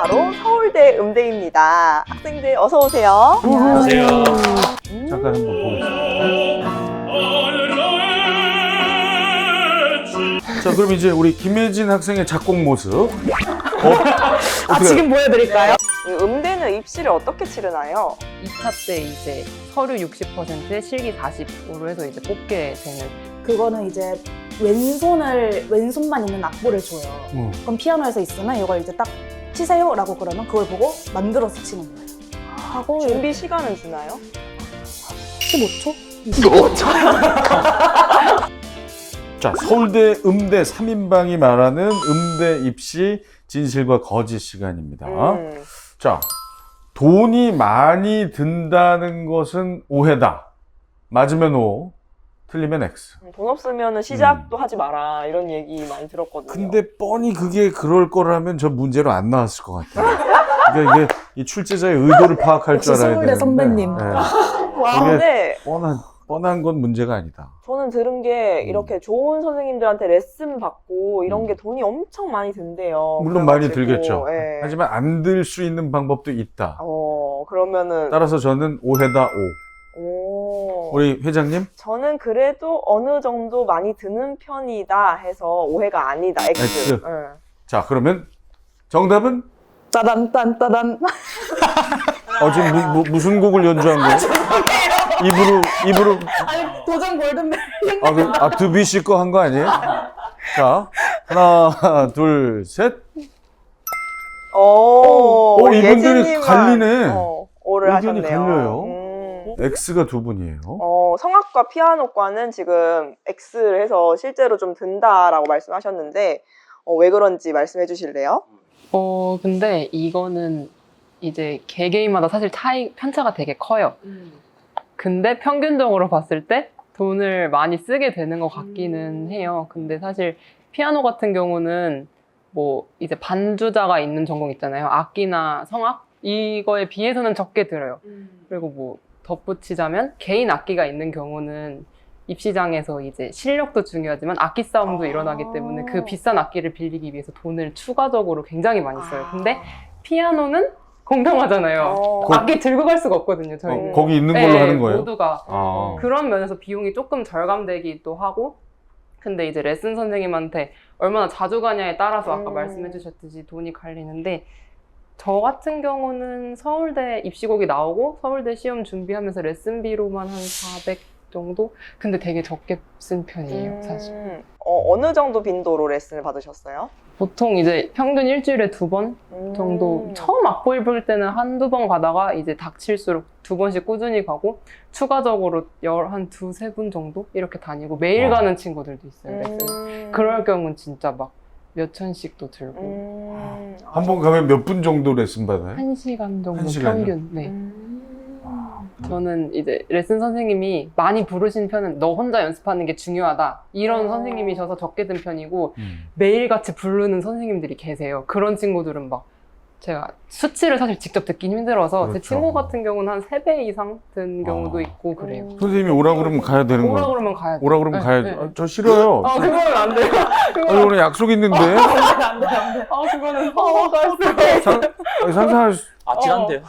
바로 서울대 음대입니다. 학생들 어서 오세요. 안녕하세요. 잠깐 한번 보겠습니다. 자, 그럼 이제 우리 김혜진 학생의 작곡 모습. 지금 보여드릴까요? 음대는 입시를 어떻게 치르나요? 2차 때 이제 서류 60%에 실기 40으로 해서 이제 뽑게 되는. 그거는 이제 왼손만 있는 악보를 줘요. 그럼 피아노에서 있으면 이걸 이제 딱 치세요 라고 그러면 그걸 보고 만들어서 치는 거예요. 하고 준비 시간은 주나요? 15초? 15초? 자, 서울대 음대 3인방이 말하는 음대 입시 진실과 거짓 시간입니다. 자, 돈이 많이 든다는 것은 오해다. 맞으면 O, 틀리면 X. 돈 없으면 시작도 하지 마라 이런 얘기 많이 들었거든요. 근데 뻔히 그게 그럴 거라면 저 문제로 안 나왔을 것 같아요. 그러니까 이게 이 출제자의 의도를 파악할 줄 역시 알아야 되는데. 서울대 선배님. 네. 와, 이게 근데 뻔한 건 문제가 아니다. 저는 들은 게 이렇게 좋은 선생님들한테 레슨 받고 이런 게 돈이 엄청 많이 든대요. 물론 많이 그래가지고, 들겠죠. 예. 하지만 안 들 수 있는 방법도 있다. 그러면은 따라서 저는 오해다 O. 오. 우리 회장님? 저는 그래도 어느 정도 많이 드는 편이다 해서 오해가 아니다. X. X. 응. 자, 그러면 정답은? 따단 딴따단. 지금 무슨 곡을 연주한 거예요? 입으로. 아니 도전 골든벨. 드뷔시 거 한 거 아니에요? 자, 하나, 둘, 셋. 우리 이분들이 예진님만, 갈리네. 오를 의견이 하셨네요. 갈려요. X가 두 분이에요. 성악과 피아노과는 지금 X를 해서 실제로 좀 든다라고 말씀하셨는데 왜 그런지 말씀해 주실래요? 근데 이거는 이제 개개인마다 사실 편차가 되게 커요. 근데 평균적으로 봤을 때 돈을 많이 쓰게 되는 것 같기는 해요. 근데 사실 피아노 같은 경우는 뭐 이제 반주자가 있는 전공 있잖아요. 악기나 성악? 이거에 비해서는 적게 들어요. 그리고 뭐 덧붙이자면 개인 악기가 있는 경우는 입시장에서 이제 실력도 중요하지만 악기 싸움도 일어나기 때문에 그 비싼 악기를 빌리기 위해서 돈을 추가적으로 굉장히 많이 써요. 근데 피아노는 공평하잖아요. 악기 들고 갈 수가 없거든요, 저희는. 거기 있는 걸로 하는 거예요? 모두가. 아. 그런 면에서 비용이 조금 절감되기도 하고, 근데 이제 레슨 선생님한테 얼마나 자주 가냐에 따라서 아까 말씀해 주셨듯이 돈이 갈리는데, 저 같은 경우는 서울대 입시곡이 나오고 서울대 시험 준비하면서 레슨비로만 한 400 정도? 근데 되게 적게 쓴 편이에요, 사실. 어느 정도 빈도로 레슨을 받으셨어요? 보통 이제 평균 일주일에 2번 정도. 처음 악보 입을 때는 한두 번 가다가 이제 닥칠수록 2번씩 꾸준히 가고 추가적으로 한 2-3분 정도 이렇게 다니고 매일 가는 친구들도 있어요, 레슨. 그럴 경우는 진짜 막 몇 천씩도 들고. 한 번 가면 몇 분 정도 레슨 받아요? 1시간 정도 1시간이요? 평균. 네. 저는 이제 레슨 선생님이 많이 부르신 편은 너 혼자 연습하는 게 중요하다 이런 선생님이셔서 적게 든 편이고 매일같이 부르는 선생님들이 계세요. 그런 친구들은 막 제가 수치를 사실 직접 듣긴 힘들어서 그렇죠. 제 친구 같은 경우는 한 3배 이상 든 경우도 있고 그래요. 선생님이 오라 그러면 가야 되는 오라 거예요? 그러면 가야죠. 오라 그러면 네, 가야죠. 네. 저 싫어요. 그거는 안 돼요. 아니, 오늘 약속 있는데. 그거는 허가할 수 상상할 수, 아찔한데요?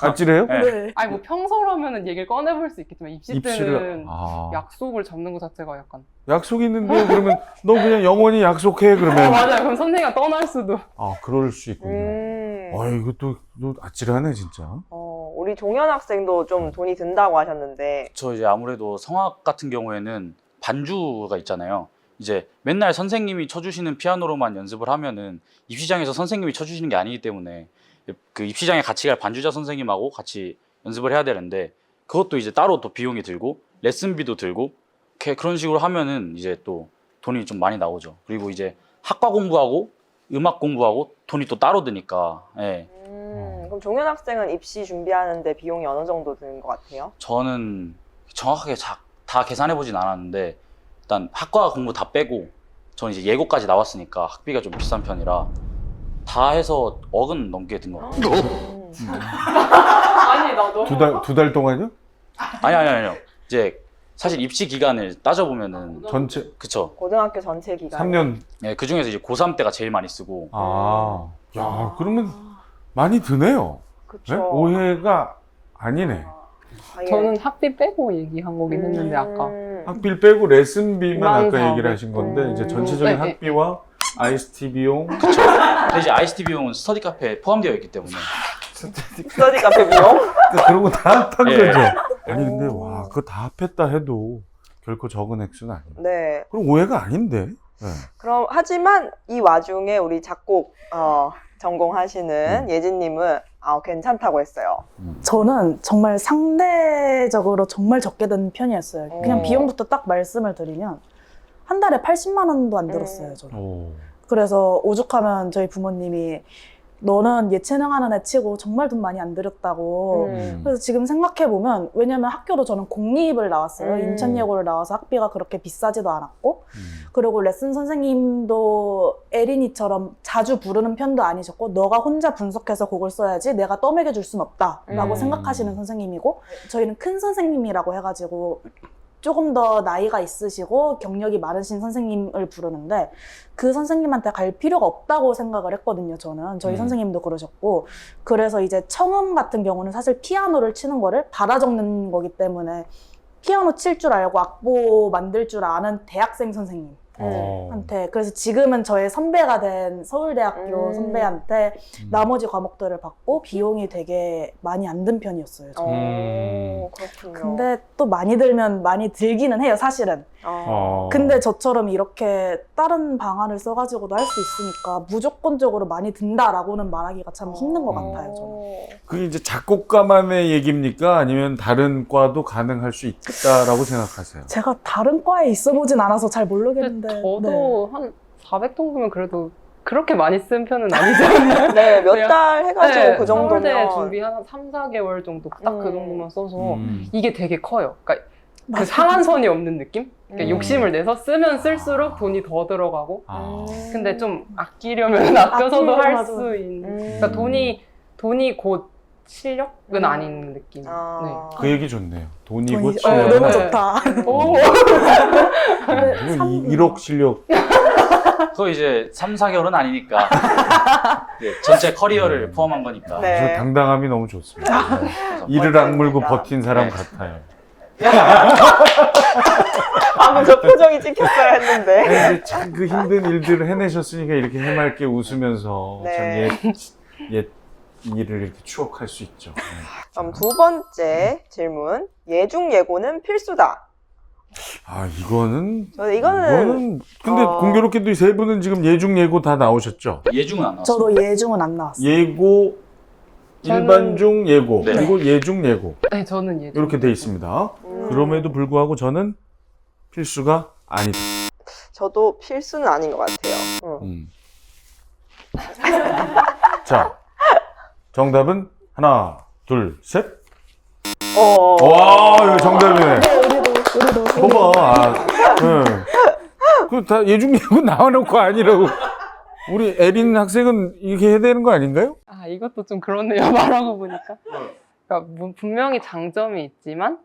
아찔해요? 네. 아니 뭐 평소라면은 얘기를 꺼내볼 수 있겠지만 입시 때는 약속을 잡는 것 자체가 약간 약속 있는데 그러면 너 그냥 영원히 약속해 그러면. 맞아요. 그럼 선생님이 떠날 수도. 그럴 수 있군요. 이것도 아찔하네 진짜. 우리 종현 학생도 좀 돈이 든다고 하셨는데 저 이제 아무래도 성악 같은 경우에는 반주가 있잖아요. 이제 맨날 선생님이 쳐주시는 피아노로만 연습을 하면은 입시장에서 선생님이 쳐주시는 게 아니기 때문에 그 입시장에 같이 갈 반주자 선생님하고 같이 연습을 해야 되는데 그것도 이제 따로 또 비용이 들고 레슨비도 들고 그런 식으로 하면은 이제 또 돈이 좀 많이 나오죠. 그리고 이제 학과 공부하고 음악 공부하고 돈이 또 따로 드니까. 예. 그럼 종현 학생은 입시 준비하는데 비용이 어느 정도 드는 것 같아요? 저는 정확하게 다 계산해보진 않았는데 일단 학과 공부 다 빼고 저는 이제 예고까지 나왔으니까 학비가 좀 비싼 편이라 다 해서 억은 넘게 든 것 같아요. 아니 나도. 두 달 동안요? 아니요. 이제 사실 입시 기간을 따져보면은 전체 그쵸. 고등학교 전체 기간 3년. 네, 그 중에서 이제 고3 때가 제일 많이 쓰고. 야, 그러면 많이 드네요. 그쵸. 네? 오해가 아니네. 아예. 저는 학비 빼고 얘기한 거긴 했는데 아까 학비를 빼고 레슨비만 아까 14,000. 얘기를 하신 건데 이제 전체적인 네, 네. 학비와 IST 비용 근데 이제 ICT 비용은 스터디 카페에 포함되어 있기 때문에 스터디 카페 비용? 그런 거 다 합한 예. 거죠. 아니 근데 와 그거 다 합했다 해도 결코 적은 액수는 아니에요. 네. 그럼 오해가 아닌데. 네. 그럼 하지만 이 와중에 우리 작곡 전공하시는 예진님은 괜찮다고 했어요. 저는 정말 상대적으로 정말 적게 든 편이었어요. 그냥 어. 비용부터 딱 말씀을 드리면 한 달에 80만 원도 안 들었어요, 저는. 오. 그래서 오죽하면 저희 부모님이 너는 예체능하는 애 치고 정말 돈 많이 안 들였다고. 그래서 지금 생각해보면, 왜냐면 학교도 저는 공립을 나왔어요. 인천예고를 나와서 학비가 그렇게 비싸지도 않았고, 그리고 레슨 선생님도 에린이처럼 자주 부르는 편도 아니셨고, 너가 혼자 분석해서 곡을 써야지 내가 떠먹여줄 순 없다라고 생각하시는 선생님이고, 저희는 큰 선생님이라고 해가지고 조금 더 나이가 있으시고 경력이 많으신 선생님을 부르는데 그 선생님한테 갈 필요가 없다고 생각을 했거든요, 저는. 저희 선생님도 그러셨고. 그래서 이제 청음 같은 경우는 사실 피아노를 치는 거를 받아 적는 거기 때문에 피아노 칠 줄 알고 악보 만들 줄 아는 대학생 선생님 한테, 그래서 지금은 저의 선배가 된 서울대학교 선배한테 나머지 과목들을 받고 비용이 되게 많이 안 든 편이었어요, 저는. 그렇군요. 근데 또 많이 들면 많이 들기는 해요, 사실은. 근데 저처럼 이렇게 다른 방안을 써가지고도 할 수 있으니까 무조건적으로 많이 든다라고는 말하기가 참 힘든 것 같아요, 저는. 그게 이제 작곡가만의 얘기입니까? 아니면 다른 과도 가능할 수 있다라고 생각하세요? 제가 다른 과에 있어보진 않아서 잘 모르겠는데. 저도 한 400정도면 그래도 그렇게 많이 쓴 편은 아니잖아요. 네, 몇 그냥- 달 해가지고 네, 그 정도면. 서울대 준비 한 3, 4개월 정도 딱 그 정도만 써서 이게 되게 커요. 그러니까 그 맞아요. 상한선이 없는 느낌? 그러니까 음. 욕심을 내서 쓰면 쓸수록 돈이 더 들어가고 근데 좀 아끼려면 아끼려면 아껴서도 할 맞아. 수 있는 그러니까 돈이 곧 실력은 아닌 느낌. 네. 그 얘기 좋네요. 돈이 곧 돈이, 실력. 너무 네. 좋다. 오. 1억 실력. 그거 이제 3, 4개월은 아니니까 네, 전체 커리어를 포함한 거니까 네. 저 당당함이 너무 좋습니다. 네. 그래서 이를 악물고 버틴 사람 네. 같아요. 저 표정이 찍혔어야 했는데. 참 그 힘든 일들을 해내셨으니까 이렇게 해맑게 웃으면서 네. 참 옛 일을 이렇게 추억할 수 있죠. 네. 그럼 두 번째 질문. 예중 예고는 필수다. 아 이거는 이거는 근데 어. 공교롭게도 이 세 분은 지금 예중 예고 다 나오셨죠? 예중은 안 나왔어요. 저도 예중은 안 나왔어요. 예고 일반 중 예고 네. 그리고 예중 예고 네, 저는 예전 이렇게 돼 있습니다. 그럼에도 불구하고 저는 필수가 아니다. 저도 필수는 아닌 것 같아요. 자, 정답은 하나, 둘, 셋. 어. 와, 이거 정답이네. 우리도. 봐봐. 그다 예중 예고 나와놓고 아니라고. 우리 에린 학생은 이렇게 해야 되는 거 아닌가요? 아 이것도 좀 그렇네요. 말하고 보니까 그러니까 분명히 장점이 있지만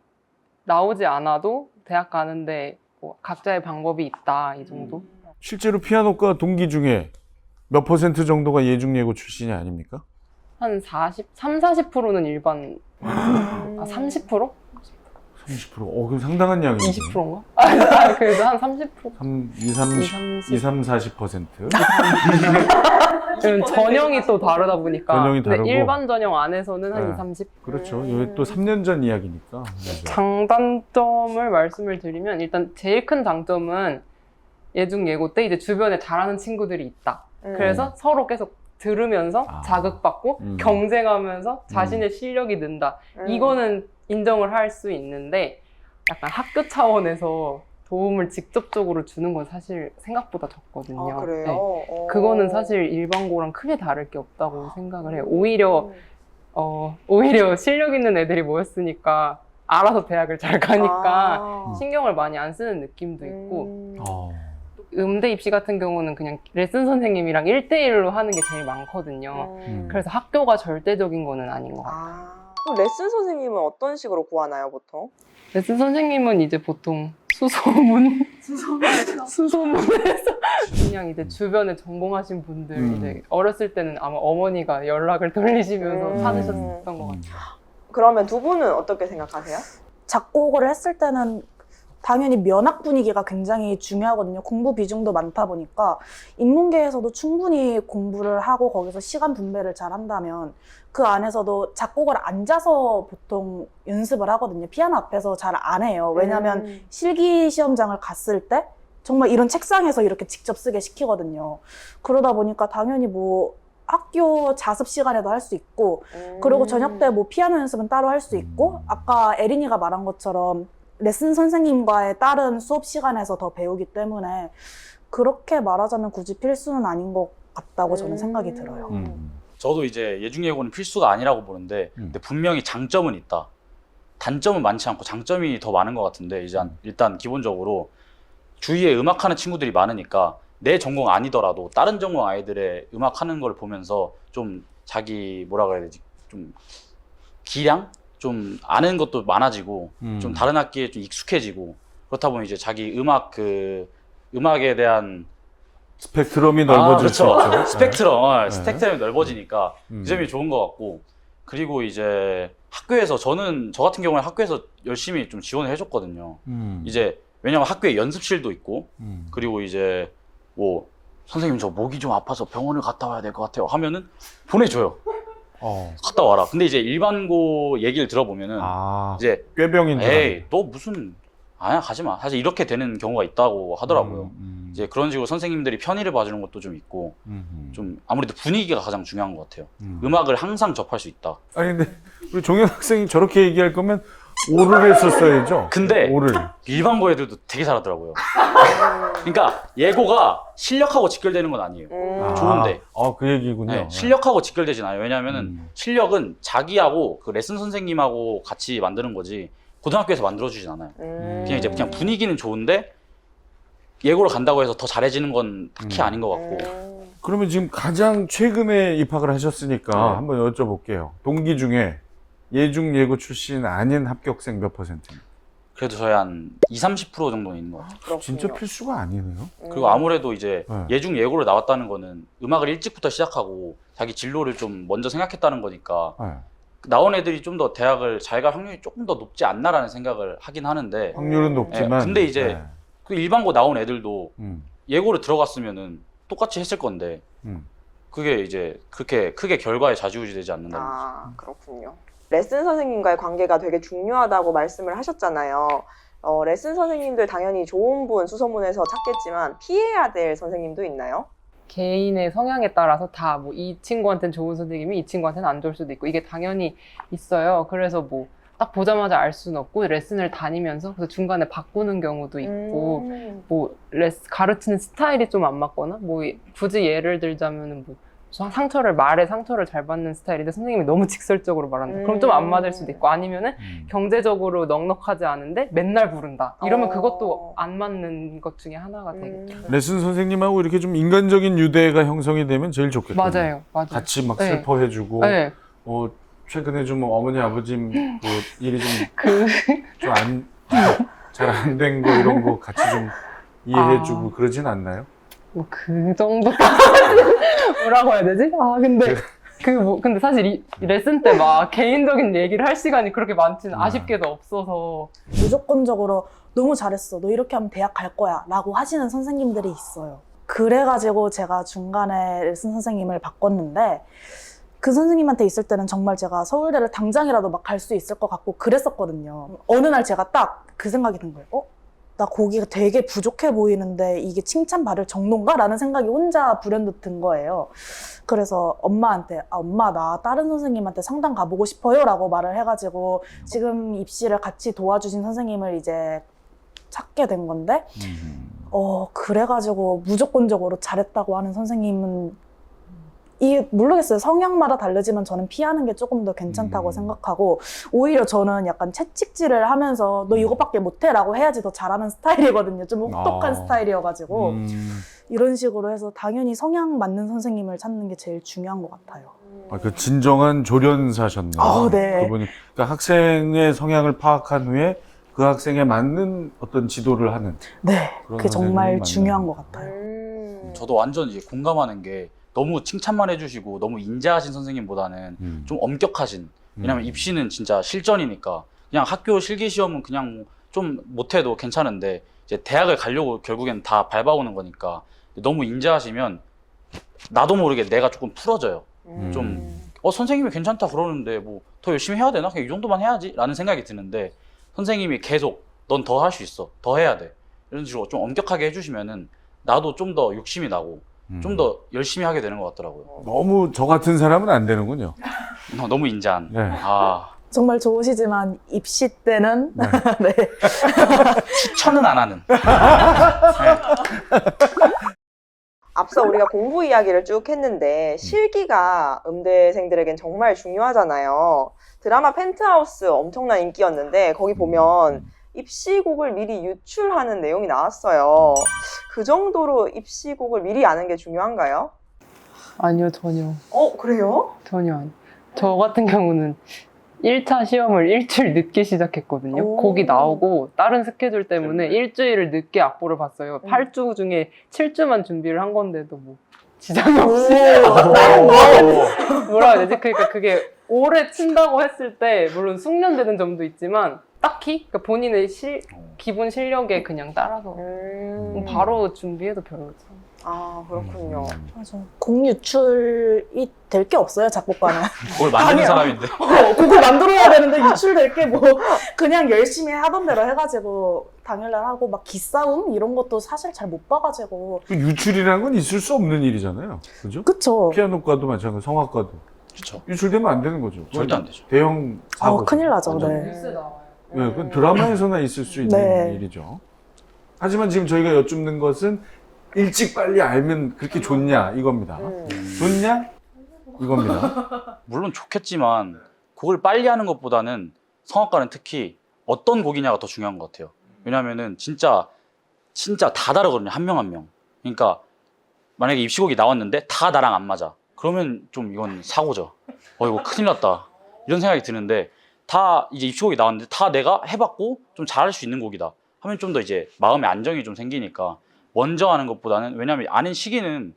나오지 않아도 대학 가는데 뭐 각자의 방법이 있다 이 정도. 실제로 피아노과 동기 중에 몇 % 정도가 예중 예고 출신이 아닙니까? 한 40%는 일반. 아 30%? 30%. 그럼 상당한 양이네. 20%인가? 아, 그래도 한 30%. 2, 40%. 전형이 또 다르다 보니까. 전형이 근데 다르고. 일반 전형 안에서는 한 네. 2, 30. 그렇죠. 이게 또 3년 전 이야기니까. 장단점을 말씀을 드리면 일단 제일 큰 장점은 예중 예고 때 이제 주변에 잘하는 친구들이 있다. 그래서 서로 계속 들으면서 아. 자극받고 경쟁하면서 자신의 실력이 는다. 이거는 인정을 할 수 있는데 약간 학교 차원에서 도움을 직접적으로 주는 건 사실 생각보다 적거든요. 아, 그래요? 네. 그거는 사실 일반고랑 크게 다를 게 없다고 생각을 해요. 오히려 실력 있는 애들이 모였으니까 알아서 대학을 잘 가니까 신경을 많이 안 쓰는 느낌도 있고 음대 입시 같은 경우는 그냥 레슨 선생님이랑 1대1로 하는 게 제일 많거든요. 그래서 학교가 절대적인 거는 아닌 것 같아요. 그럼 레슨 선생님은 어떤 식으로 구하나요, 보통? 레슨 선생님은 이제 보통 수소문에서 그냥 이제 주변에 전공하신 분들 이제 어렸을 때는 아마 어머니가 연락을 돌리시면서 찾으셨던 것 같아요. 그러면 두 분은 어떻게 생각하세요? 작곡을 했을 때는 당연히 면학 분위기가 굉장히 중요하거든요. 공부 비중도 많다 보니까 인문계에서도 충분히 공부를 하고 거기서 시간 분배를 잘 한다면 그 안에서도 작곡을 앉아서 보통 연습을 하거든요. 피아노 앞에서 잘 안 해요. 왜냐하면 실기 시험장을 갔을 때 정말 이런 책상에서 이렇게 직접 쓰게 시키거든요. 그러다 보니까 당연히 뭐 학교 자습 시간에도 할 수 있고 그리고 저녁 때 뭐 피아노 연습은 따로 할 수 있고 아까 에린이가 말한 것처럼 레슨 선생님과의 다른 수업 시간에서 더 배우기 때문에 그렇게 말하자면 굳이 필수는 아닌 것 같다고 저는 생각이 들어요. 저도 이제 예중예고는 필수가 아니라고 보는데 근데 분명히 장점은 있다. 단점은 많지 않고 장점이 더 많은 것 같은데 이제 일단 기본적으로 주위에 음악하는 친구들이 많으니까 내 전공 아니더라도 다른 전공 아이들의 음악하는 걸 보면서 좀 자기 뭐라 그래야 되지? 좀 기량? 좀 아는 것도 많아지고 좀 다른 악기에 좀 익숙해지고 그렇다 보면 이제 자기 음악에 대한 스펙트럼이 넓어질 수 그렇죠. 있죠. 스펙트럼이 넓어지니까 그 점이 좋은 것 같고 그리고 이제 학교에서 저 같은 경우에 학교에서 열심히 좀 지원을 해줬거든요. 이제 왜냐면 학교에 연습실도 있고 그리고 이제 뭐 선생님 저 목이 좀 아파서 병원을 갔다 와야 될 것 같아요 하면은 보내줘요. 갔다 와라. 근데 이제 일반고 얘기를 들어보면은 이제 꾀병인 줄 에이 너 무슨 아니야 가지 마. 사실 이렇게 되는 경우가 있다고 하더라고요. 이제 그런 식으로 선생님들이 편의를 봐주는 것도 좀 있고 좀 아무래도 분위기가 가장 중요한 것 같아요. 음악을 항상 접할 수 있다. 아니 근데 우리 종현 학생이 저렇게 얘기할 거면 오를 했었어야죠. 근데 오를. 일반고 애들도 되게 잘하더라고요. 그러니까 예고가 실력하고 직결되는 건 아니에요. 좋은데. 그 얘기군요. 네, 실력하고 직결되진 않아요. 왜냐하면은 실력은 자기하고 그 레슨 선생님하고 같이 만드는 거지 고등학교에서 만들어주진 않아요. 그냥 분위기는 좋은데 예고를 간다고 해서 더 잘해지는 건 딱히 아닌 것 같고. 그러면 지금 가장 최근에 입학을 하셨으니까 한번 여쭤볼게요. 동기 중에 예중 예고 출신 아닌 합격생 몇 %입니까? 그래도 저희 한 20, 30% 정도는 있는 것 같아요. 그렇군요. 진짜 필수가 아니네요. 그리고 아무래도 이제 네. 예중 예고를 나왔다는 거는 음악을 일찍부터 시작하고 자기 진로를 좀 먼저 생각했다는 거니까 네. 나온 애들이 좀 더 대학을 잘 갈 확률이 조금 더 높지 않나라는 생각을 하긴 하는데 확률은 높지만. 근데 이제 그 일반고 나온 애들도 음. 예고를 들어갔으면은 똑같이 했을 건데 그게 이제 그렇게 크게 결과에 좌지우지 되지 않는다는 거죠. 그렇군요. 레슨 선생님과의 관계가 되게 중요하다고 말씀을 하셨잖아요. 레슨 선생님들 당연히 좋은 분 수소문에서 찾겠지만 피해야 될 선생님도 있나요? 개인의 성향에 따라서 다 뭐 이 친구한테는 좋은 선생님이 이 친구한테는 안 좋을 수도 있고 이게 당연히 있어요. 그래서 뭐 딱 보자마자 알 수는 없고 레슨을 다니면서 그래서 중간에 바꾸는 경우도 있고 뭐 가르치는 스타일이 좀 안 맞거나 뭐 굳이 예를 들자면은 뭐 말에 상처를 잘 받는 스타일인데 선생님이 너무 직설적으로 말한다. 그럼 좀 안 맞을 수도 있고 아니면은 경제적으로 넉넉하지 않은데 맨날 부른다. 이러면 그것도 안 맞는 것 중에 하나가 되겠죠. 레슨 선생님하고 이렇게 좀 인간적인 유대가 형성이 되면 제일 좋겠군요. 맞아요. 같이 막 네. 슬퍼해주고, 네. 최근에 좀 어머니 아버지 뭐 일이 잘 안 된 거 이런 거 같이 좀 이해해주고 그러진 않나요? 뭐 그 정도 뭐라고 해야 되지? 근데 사실 이 레슨 때 막 개인적인 얘기를 할 시간이 그렇게 많지는 아쉽게도 없어서 무조건적으로 너무 잘했어. 너 이렇게 하면 대학 갈 거야. 라고 하시는 선생님들이 있어요. 그래가지고 제가 중간에 레슨 선생님을 바꿨는데 그 선생님한테 있을 때는 정말 제가 서울대를 당장이라도 막 갈 수 있을 것 같고 그랬었거든요. 어느 날 제가 딱 그 생각이 든 거예요. 나 거기가 되게 부족해 보이는데 이게 칭찬받을 정도인가? 라는 생각이 혼자 불현듯 든 거예요. 그래서 엄마한테 엄마 나 다른 선생님한테 상담 가보고 싶어요 라고 말을 해가지고 지금 입시를 같이 도와주신 선생님을 이제 찾게 된 건데 그래가지고 무조건적으로 잘했다고 하는 선생님은 모르겠어요. 성향마다 다르지만 저는 피하는 게 조금 더 괜찮다고 생각하고 오히려 저는 약간 채찍질을 하면서 너 이거밖에 못해 라고 해야지 더 잘하는 스타일이거든요. 좀 혹독한 스타일이어가지고 이런 식으로 해서 당연히 성향 맞는 선생님을 찾는 게 제일 중요한 것 같아요. 그 진정한 조련사셨네요. 네. 그분이 그러니까 학생의 성향을 파악한 후에 그 그 학생에 맞는 어떤 지도를 하는 네, 그런 그게 정말 선생님이 중요한 맞나요? 것 같아요. 저도 완전 이제 공감하는 게 너무 칭찬만 해주시고 너무 인자하신 선생님보다는 좀 엄격하신. 왜냐면 입시는 진짜 실전이니까 그냥 학교 실기시험은 그냥 뭐 좀 못해도 괜찮은데 이제 대학을 가려고 결국엔 다 밟아오는 거니까 너무 인자하시면 나도 모르게 내가 조금 풀어져요. 좀 선생님이 괜찮다 그러는데 뭐 더 열심히 해야 되나? 그냥 이 정도만 해야지 라는 생각이 드는데 선생님이 계속 넌 더 할 수 있어. 더 해야 돼. 이런 식으로 좀 엄격하게 해주시면은 나도 좀 더 욕심이 나고 좀 더 열심히 하게 되는 것 같더라고요. 너무 저 같은 사람은 안 되는군요. 너무 인자한. 네. 아, 정말 좋으시지만 입시 때는 네. 네. 추천은 안 하는. 앞서 우리가 공부 이야기를 쭉 했는데 실기가 음대생들에겐 정말 중요하잖아요. 드라마 펜트하우스 엄청난 인기였는데 거기 보면 입시곡을 미리 유출하는 내용이 나왔어요. 그 정도로 입시곡을 미리 아는 게 중요한가요? 아니요, 전혀. 그래요? 전혀 아니요. 저 같은 경우는 1차 시험을 일주일 늦게 시작했거든요. 오. 곡이 나오고 다른 스케줄 때문에 일주일을 늦게 악보를 봤어요. 8주 중에 7주만 준비를 한 건데도 뭐 지장이 없이 뭐라 해야 되지? 그러니까 그게 오래 친다고 했을 때 물론 숙련되는 점도 있지만 딱히 그러니까 본인의 기본 실력에 그냥 따라서 바로 준비해도 별로 아, 그렇군요. 맞아. 곡 유출이 될 게 없어요, 작곡가는. 그걸 만드는 아니요. 사람인데. 곡을 만들어야 되는데 유출될 게 뭐 그냥 열심히 하던 대로 해가지고 당일날 하고 막 기싸움 이런 것도 사실 잘 못 봐가지고. 그 유출이라는 건 있을 수 없는 일이잖아요. 그죠? 그쵸. 피아노과도 마찬가지, 성악과도. 그렇죠. 유출되면 안 되는 거죠. 절대 안 되죠. 대형 사고. 큰일 나죠. 완전. 네. 뉴스 나와요. 네, 그건 드라마에서나 있을 수 있는 네. 일이죠. 하지만 지금 저희가 여쭙는 것은 일찍 빨리 알면 그렇게 좋냐 이겁니다. 좋냐 이겁니다. 물론 좋겠지만 곡을 빨리 하는 것보다는 성악가는 특히 어떤 곡이냐가 더 중요한 것 같아요. 왜냐면은 진짜 다 다르거든요. 한 명 한 명. 그러니까 만약에 입시곡이 나왔는데 다 나랑 안 맞아. 그러면 좀 이건 사고죠. 이거 큰일 났다. 이런 생각이 드는데 다 이제 입시곡이 나왔는데 다 내가 해봤고 좀 잘할 수 있는 곡이다 하면 좀 더 이제 마음의 안정이 좀 생기니까 먼저 하는 것보다는, 왜냐면 아는 시기는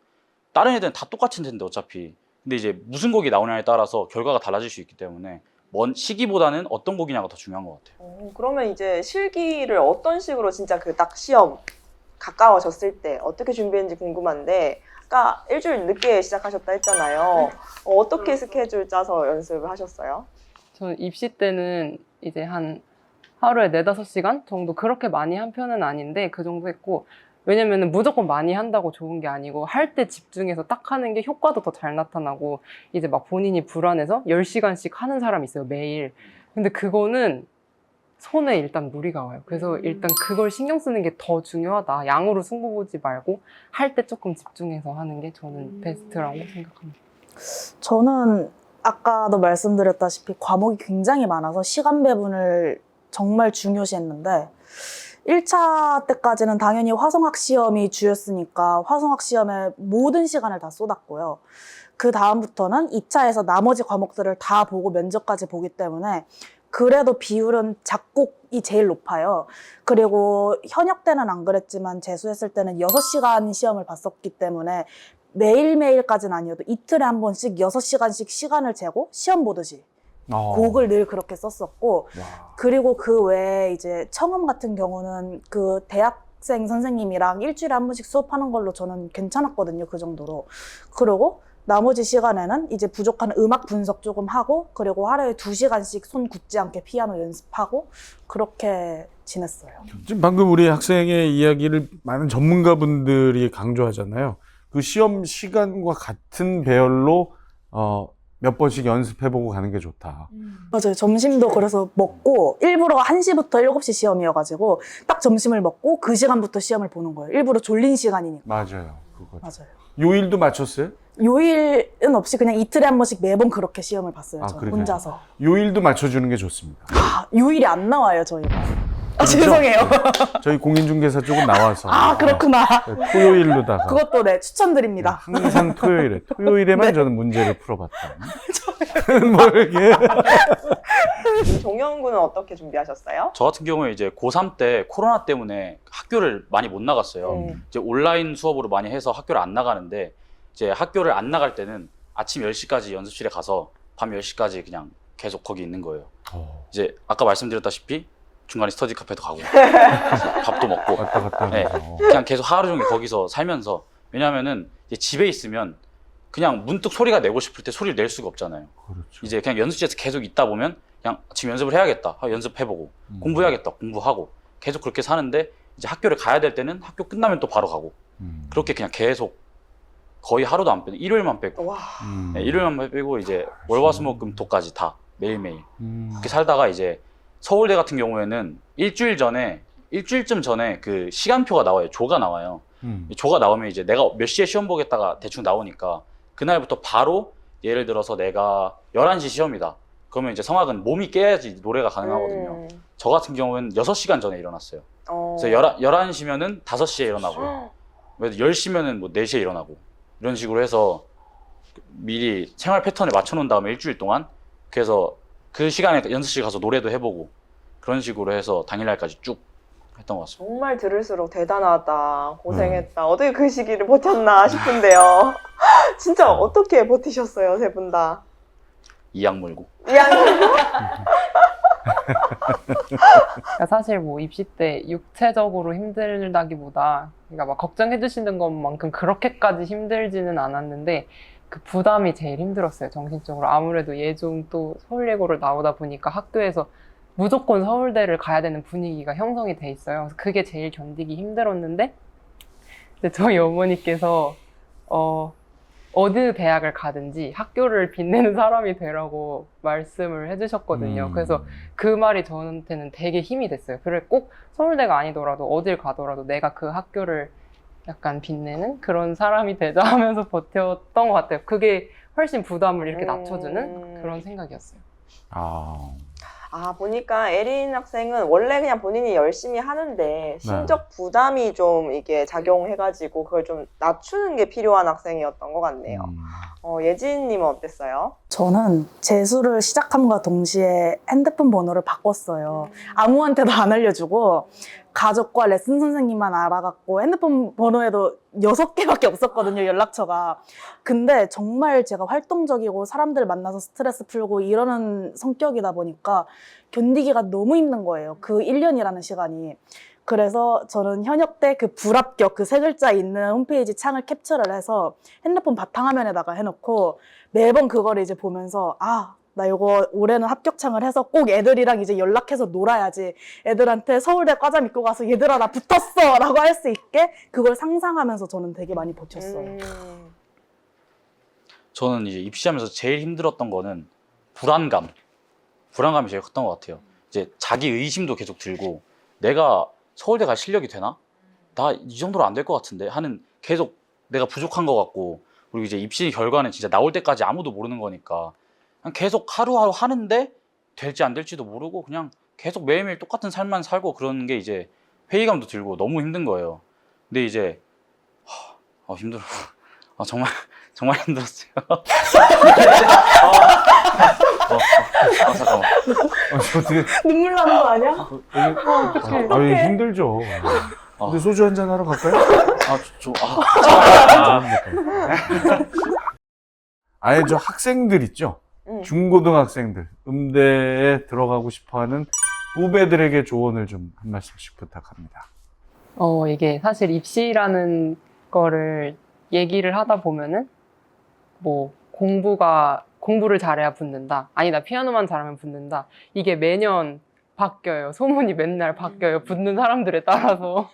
다른 애들은 다 똑같은 텐데 어차피. 근데 이제 무슨 곡이 나오냐에 따라서 결과가 달라질 수 있기 때문에 먼 시기보다는 어떤 곡이냐가 더 중요한 것 같아요. 그러면 이제 실기를 어떤 식으로 진짜 그 딱 시험 가까워졌을 때 어떻게 준비했는지 궁금한데, 아까 일주일 늦게 시작하셨다 했잖아요. 어떻게 스케줄 짜서 연습을 하셨어요? 저는 입시 때는 이제 한 하루에 4-5시간 정도 그렇게 많이 한 편은 아닌데 그 정도 했고, 왜냐면은 무조건 많이 한다고 좋은 게 아니고 할 때 집중해서 딱 하는 게 효과도 더 잘 나타나고, 이제 막 본인이 불안해서 10시간씩 하는 사람이 있어요, 매일. 근데 그거는 손에 일단 무리가 와요. 그래서 일단 그걸 신경 쓰는 게 더 중요하다. 양으로 승부 보지 말고 할 때 조금 집중해서 하는 게 저는 베스트라고 생각합니다. 저는 아까도 말씀드렸다시피 과목이 굉장히 많아서 시간 배분을 정말 중요시했는데 1차 때까지는 당연히 화성학 시험이 주였으니까 화성학 시험에 모든 시간을 다 쏟았고요. 그 다음부터는 2차에서 나머지 과목들을 다 보고 면접까지 보기 때문에 그래도 비율은 작곡이 제일 높아요. 그리고 현역 때는 안 그랬지만 재수했을 때는 6시간 시험을 봤었기 때문에 매일매일까지는 아니어도 이틀에 한 번씩 6시간씩 시간을 재고 시험 보듯이 곡을 늘 그렇게 썼었고, 그리고 그 외에 이제 청음 같은 경우는 그 대학생 선생님이랑 일주일에 한 번씩 수업하는 걸로 저는 괜찮았거든요. 그 정도로. 그리고 나머지 시간에는 이제 부족한 음악 분석 조금 하고, 그리고 하루에 2시간씩 손 굳지 않게 피아노 연습하고 그렇게 지냈어요. 지금 방금 우리 학생의 이야기를 많은 전문가분들이 강조하잖아요. 그 시험 시간과 같은 배열로 몇 번씩 연습해보고 가는 게 좋다. 맞아요. 점심도 그래서 먹고 일부러 1시부터 7시 시험이어가지고 딱 점심을 먹고 그 시간부터 시험을 보는 거예요. 일부러 졸린 시간이니까. 맞아요. 그거. 맞아요. 요일도 맞췄어요? 요일은 없이 그냥 이틀에 한 번씩 매번 그렇게 시험을 봤어요. 저는 그러게요. 혼자서. 요일도 맞춰주는 게 좋습니다. 요일이 안 나와요, 저희가. 아, 죄송해요. 저희 공인중개사 쪽은 나와서 아, 그렇구나. 토요일로다가 그것도 네, 추천드립니다. 항상 토요일에만 네. 저는 문제를 풀어봤다. 뭐 이렇게 종영 군은 어떻게 준비하셨어요? 저 같은 경우에 이제 고3 때 코로나 때문에 학교를 많이 못 나갔어요. 이제 온라인 수업으로 많이 해서 학교를 안 나가는데 이제 학교를 안 나갈 때는 아침 10시까지 연습실에 가서 밤 10시까지 그냥 계속 거기 있는 거예요. 이제 아까 말씀드렸다시피 중간에 스터디 카페도 가고 밥도 먹고 왔다 갔다 네. 하면서 그냥 계속 하루 종일 거기서 살면서 왜냐면은 이제 집에 있으면 그냥 문득 소리가 내고 싶을 때 소리를 낼 수가 없잖아요. 그렇죠. 이제 그냥 연습실에서 계속 있다 보면 그냥 지금 연습을 해야겠다 하고 연습해보고 공부해야겠다 공부하고 계속 그렇게 사는데 이제 학교를 가야 될 때는 학교 끝나면 또 바로 가고 그렇게 그냥 계속 거의 하루도 안 빼고 일요일만 빼고 와. 네, 일요일만 빼고 이제 월화수목금토까지 다 매일매일 그렇게 살다가 이제 서울대 같은 경우에는 일주일쯤 전에 그 시간표가 나와요. 조가 나와요. 이 조가 나오면 이제 내가 몇 시에 시험 보겠다가 대충 나오니까 그날부터 바로 예를 들어서 내가 11시 시험이다. 그러면 이제 성악은 몸이 깨야지 노래가 가능하거든요. 저 같은 경우는 6시간 전에 일어났어요. 그래서 11시면은 5시에 일어나고 10시면은 뭐 4시에 일어나고 이런 식으로 해서 미리 생활 패턴을 맞춰 놓은 다음에 일주일 동안 그래서 그 시간에 연습실 가서 노래도 해보고 그런 식으로 해서 당일날까지 쭉 했던 것 같습니다. 정말 들을수록 대단하다. 고생했다. 어떻게 그 시기를 버텼나 싶은데요. 진짜 어떻게 버티셨어요, 세 분 다? 이악 물고. 그러니까 사실 뭐 입시 때 육체적으로 힘들다기보다 그러니까 막 걱정해 주시는 것만큼 그렇게까지 힘들지는 않았는데 그 부담이 제일 힘들었어요. 정신적으로. 아무래도 예종 또 서울예고를 나오다 보니까 학교에서 무조건 서울대를 가야 되는 분위기가 형성이 돼 있어요. 그래서 그게 제일 견디기 힘들었는데 근데 저희 어머니께서 어느 대학을 가든지 학교를 빛내는 사람이 되라고 말씀을 해주셨거든요. 그래서 그 말이 저한테는 되게 힘이 됐어요. 그래 꼭 서울대가 아니더라도 어딜 가더라도 내가 그 학교를 약간 빛내는 그런 사람이 되자 하면서 버텼던 것 같아요. 그게 훨씬 부담을 이렇게 낮춰주는 그런 생각이었어요. 보니까 에린 학생은 원래 그냥 본인이 열심히 하는데 심적 부담이 좀 이게 작용해가지고 그걸 좀 낮추는 게 필요한 학생이었던 것 같네요. 예진님은 어땠어요? 저는 재수를 시작함과 동시에 핸드폰 번호를 바꿨어요. 아무한테도 안 알려주고 가족과 레슨 선생님만 알아갖고 핸드폰 번호에도 6개밖에 없었거든요, 연락처가. 근데 정말 제가 활동적이고 사람들 만나서 스트레스 풀고 이러는 성격이다 보니까 견디기가 너무 힘든 거예요, 그 1년이라는 시간이. 그래서 저는 현역 때 그 불합격 그 3글자 있는 홈페이지 창을 캡처를 해서 핸드폰 바탕화면에다가 해놓고 매번 그거를 이제 보면서 나 이거 올해는 합격창을 해서 꼭 애들이랑 이제 연락해서 놀아야지. 애들한테 서울대 과자 믿고 가서 얘들아 나 붙었어 라고 할 수 있게 그걸 상상하면서 저는 되게 많이 버텼어요. 저는 이제 입시하면서 제일 힘들었던 거는 불안감이 제일 컸던 것 같아요. 이제 자기 의심도 계속 들고 내가 서울대 갈 실력이 되나? 나 이 정도로 안 될 것 같은데 하는 계속 내가 부족한 것 같고 그리고 이제 입시 결과는 진짜 나올 때까지 아무도 모르는 거니까 그냥 계속 하루하루 하는데 될지 안 될지도 모르고 그냥 계속 매일매일 똑같은 삶만 살고 그런 게 이제 회의감도 들고 너무 힘든 거예요. 근데 이제 힘들어. 정말 힘들었어요. 잠깐만. 어떻게 눈물 나는 거 아니야? 힘들죠. 근데 소주 한잔 하러 갈까요? 아예 저 학생들 있죠? 중고등학생들 음대에 들어가고 싶어하는 후배들에게 조언을 좀 한 말씀씩 부탁합니다. 이게 사실 입시라는 거를 얘기를 하다 보면은 뭐 공부를 잘해야 붙는다. 아니다, 피아노만 잘하면 붙는다. 이게 매년 바뀌어요. 소문이 맨날 바뀌어요. 붙는 사람들에 따라서.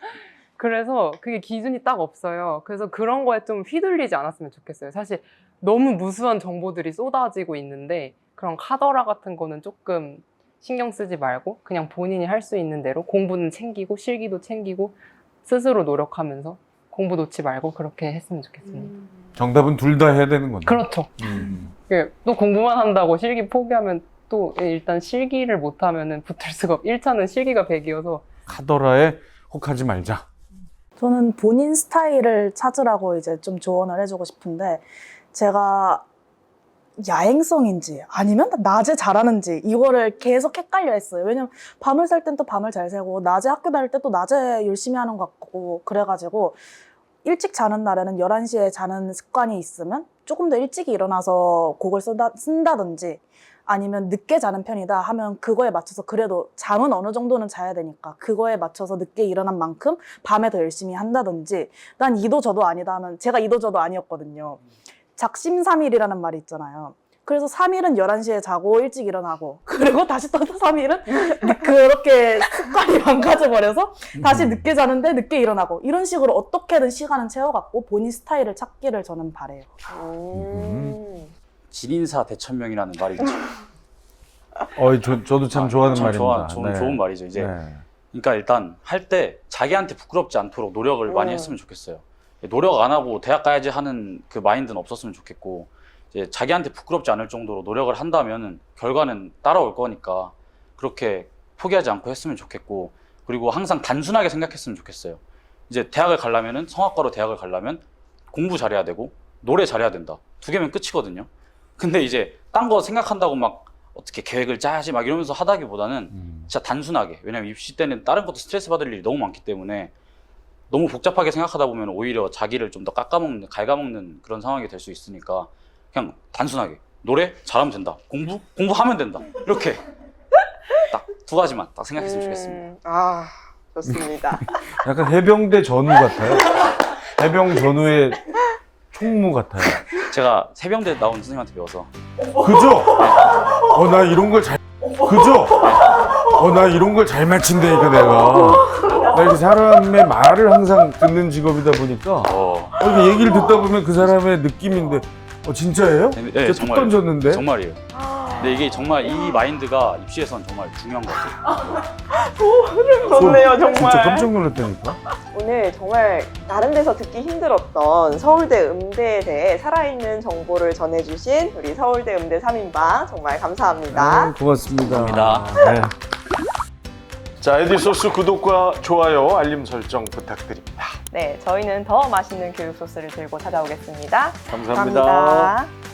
그래서 그게 기준이 딱 없어요. 그래서 그런 거에 좀 휘둘리지 않았으면 좋겠어요. 사실 너무 무수한 정보들이 쏟아지고 있는데 그런 카더라 같은 거는 조금 신경 쓰지 말고 그냥 본인이 할 수 있는 대로 공부는 챙기고 실기도 챙기고 스스로 노력하면서 공부 놓지 말고 그렇게 했으면 좋겠습니다. 정답은 둘 다 해야 되는 건데. 그렇죠. 또 공부만 한다고 실기 포기하면 또 일단 실기를 못하면은 붙을 수가 1차는 실기가 100이어서 카더라에 혹하지 말자. 저는 본인 스타일을 찾으라고 이제 좀 조언을 해주고 싶은데, 제가 야행성인지 아니면 낮에 잘하는지 이거를 계속 헷갈려 했어요. 왜냐면 밤을 살 땐 또 밤을 잘 새고, 낮에 학교 다닐 때 또 낮에 열심히 하는 것 같고, 그래가지고 일찍 자는 날에는 11시에 자는 습관이 있으면 조금 더 일찍 일어나서 곡을 쓴다든지, 아니면 늦게 자는 편이다 하면 그거에 맞춰서, 그래도 잠은 어느 정도는 자야 되니까 그거에 맞춰서 늦게 일어난 만큼 밤에 더 열심히 한다든지. 난 이도 저도 아니다 하면, 제가 이도 저도 아니었거든요. 작심삼일이라는 말이 있잖아요. 그래서 3일은 11시에 자고 일찍 일어나고, 그리고 다시 또 3일은 그렇게 습관이 망가져버려서 다시 늦게 자는데 늦게 일어나고, 이런 식으로 어떻게든 시간은 채워갔고 본인 스타일을 찾기를 저는 바래요. 진인사 대천명이라는 말이 있죠. 저도 참 좋아하는 참 말입니다. 좋은 말이죠. 이제 네. 그러니까 일단 할 때 자기한테 부끄럽지 않도록 노력을 많이 했으면 좋겠어요. 노력 안 하고 대학 가야지 하는 그 마인드는 없었으면 좋겠고, 이제 자기한테 부끄럽지 않을 정도로 노력을 한다면은 결과는 따라올 거니까 그렇게 포기하지 않고 했으면 좋겠고, 그리고 항상 단순하게 생각했으면 좋겠어요. 이제 대학을 가려면은, 성악과로 대학을 가려면 공부 잘해야 되고 노래 잘해야 된다. 2개면 끝이거든요. 근데 이제 딴 거 생각한다고 막 어떻게 계획을 짜야지 막 이러면서 하다기보다는 진짜 단순하게, 왜냐면 입시 때는 다른 것도 스트레스 받을 일이 너무 많기 때문에 너무 복잡하게 생각하다 보면 오히려 자기를 좀 더 갉아먹는 그런 상황이 될 수 있으니까, 그냥 단순하게 노래 잘하면 된다, 공부하면 된다, 이렇게 딱 2가지만 딱 생각했으면 좋겠습니다. 아, 좋습니다. 약간 해병대 전우 같아요. 해병 전우의 총무 같아요. 제가 해병대 나온 선생님한테 배워서. 그죠? 나 이런 걸 그죠? 나 이런 걸 잘 맞춘다니까, 내가. 나 이렇게 사람의 말을 항상 듣는 직업이다 보니까, 이렇게 얘기를 듣다 보면 그 사람의 느낌인데, 진짜예요? 네, 툭 던졌는데? 정말이에요. 근데 이게 정말 이 마인드가 입시에선 정말 중요한 것 같아요. 좋네요, 정말. 진짜 깜짝 놀랐다니까? 오늘 정말 다른 데서 듣기 힘들었던 서울대 음대에 대해 살아있는 정보를 전해주신 우리 서울대 음대 3인방 정말 감사합니다. 고맙습니다. 감사합니다. 네. 자, 에디소스 구독과 좋아요, 알림 설정 부탁드립니다. 네, 저희는 더 맛있는 교육 소스를 들고 찾아오겠습니다. 감사합니다. 감사합니다.